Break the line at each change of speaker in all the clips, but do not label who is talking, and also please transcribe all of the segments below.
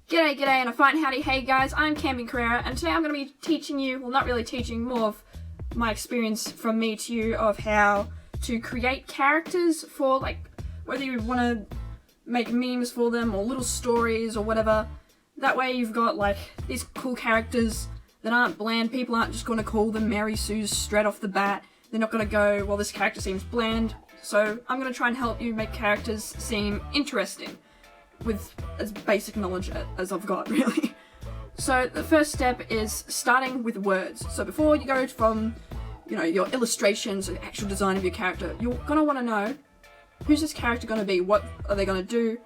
G'day and a fine howdy hey guys, I'm Camping Carrera and today I'm going to be teaching you, well not really teaching, more of my experience from me to you of how to create characters for like, whether you want to make memes for them or little stories or whatever. That way you've got like these cool characters that aren't bland. People aren't just going to call them Mary Sue's straight off the bat. They're not going to go, well this character seems bland. So I'm going to try and help you make characters seem interesting with as basic knowledge as I've got, really. So the first step is starting with words. So before you go from, your illustrations and the actual design of your character, you're going to want to know, who's this character going to be? What are they going to do?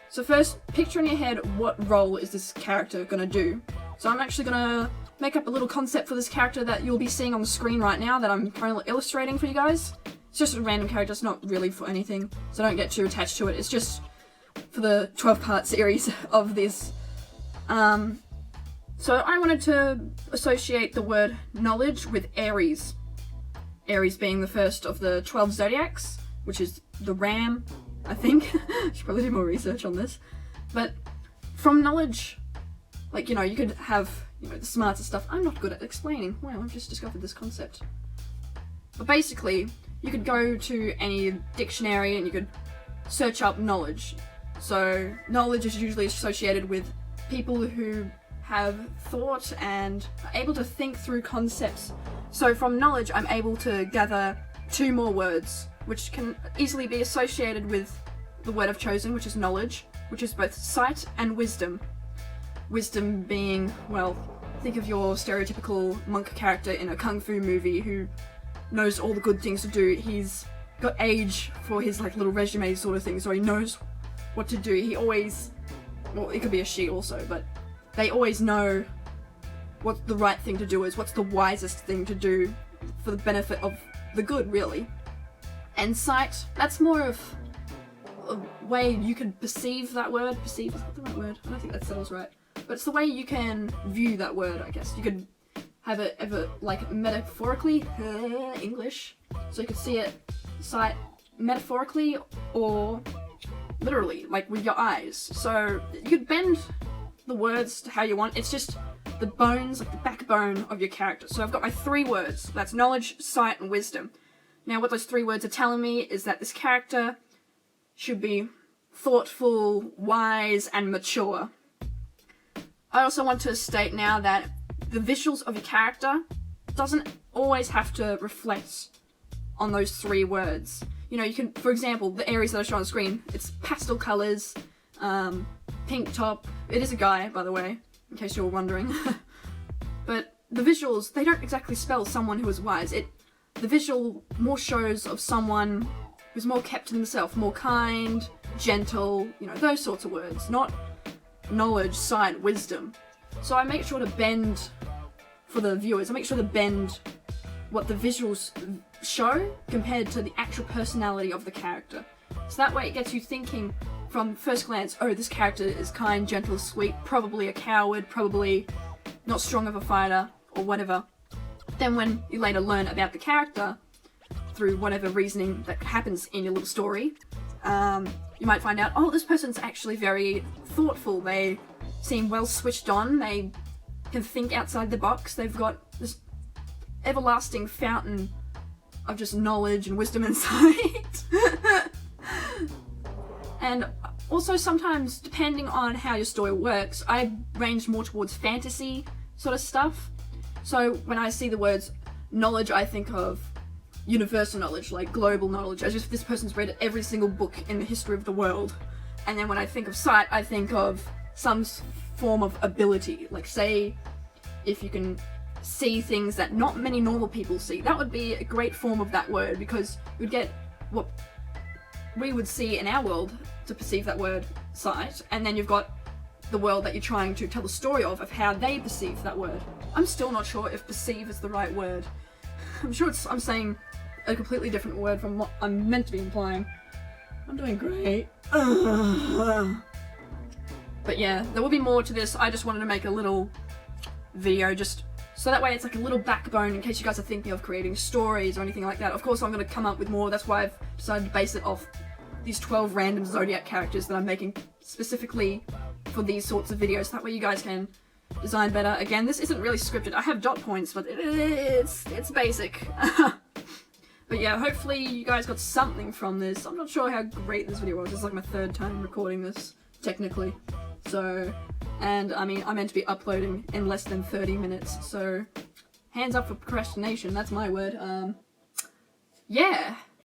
So first, picture in your head what role is this character going to do. So I'm actually going to make up a little concept for this character that you'll be seeing on the screen right now that I'm currently illustrating for you guys. It's just a random character, it's not really for anything, so don't get too attached to it. It's just for the 12-part series of this. So I wanted to associate the word knowledge with Aries. Aries being the first of the 12 zodiacs, which is the ram, I think. I should probably do more research on this. But from knowledge, like, you could have, the smarts and stuff. I'm not good at explaining. Wow, I've just discovered this concept. But basically, you could go to any dictionary and you could search up knowledge. So knowledge is usually associated with people who have thought and are able to think through concepts. So from knowledge, I'm able to gather two more words, which can easily be associated with the word I've chosen, which is knowledge, which is both sight and wisdom. Wisdom being, well, think of your stereotypical monk character in a kung fu movie who knows all the good things to do. He's got age for his like little resume sort of thing, so he knows what to do. He always, well, it could be a she also, but they always know what the right thing to do is, what's the wisest thing to do for the benefit of the good, really. And sight, that's more of a way you can perceive that word. Perceive, is that the right word? I don't think that settles right. But it's the way you can view that word, I guess. You could have it ever, like, metaphorically, English, so you could see it, sight, metaphorically, or literally, like with your eyes. So you could bend the words to how you want. It's just the bones, like the backbone of your character. So I've got my three words. That's knowledge, sight, and wisdom. Now what those three words are telling me is that this character should be thoughtful, wise, and mature. I also want to state now that the visuals of your character doesn't always have to reflect on those three words. You can, for example, the Aries that I show on the screen, it's pastel colours, pink top. It is a guy, by the way, in case you were wondering. But the visuals, they don't exactly spell someone who is wise. The visual more shows of someone who's more kept to themselves, more kind, gentle, those sorts of words, not knowledge, sight, wisdom. So I make sure to bend, for the viewers, I make sure to bend what the visuals show compared to the actual personality of the character. So that way it gets you thinking from first glance, oh, this character is kind, gentle, sweet, probably a coward, probably not strong of a fighter, or whatever. Then when you later learn about the character, through whatever reasoning that happens in your little story, you might find out, oh, this person's actually very thoughtful, they seem well switched on, they can think outside the box, they've got this everlasting fountain of just knowledge and wisdom and sight. And also sometimes, depending on how your story works, I range more towards fantasy sort of stuff. So when I see the words knowledge, I think of universal knowledge, like global knowledge, as if this person's read every single book in the history of the world. And then when I think of sight, I think of some form of ability, like say if you can see things that not many normal people see. That would be a great form of that word, because you'd get what we would see in our world to perceive that word, sight, and then you've got the world that you're trying to tell the story of how they perceive that word. I'm still not sure if perceive is the right word. I'm sure I'm saying a completely different word from what I'm meant to be implying. I'm doing great. But yeah, there will be more to this. I just wanted to make a little video just so that way it's like a little backbone in case you guys are thinking of creating stories or anything like that. Of course I'm going to come up with more. That's why I've decided to base it off these 12 random Zodiac characters that I'm making specifically for these sorts of videos. That way you guys can design better. Again, this isn't really scripted. I have dot points, but it's basic. But yeah, hopefully you guys got something from this. I'm not sure how great this video was. It's like my 3rd time recording this, technically. So, and I mean, I'm meant to be uploading in less than 30 minutes, so hands up for procrastination, that's my word. Yeah.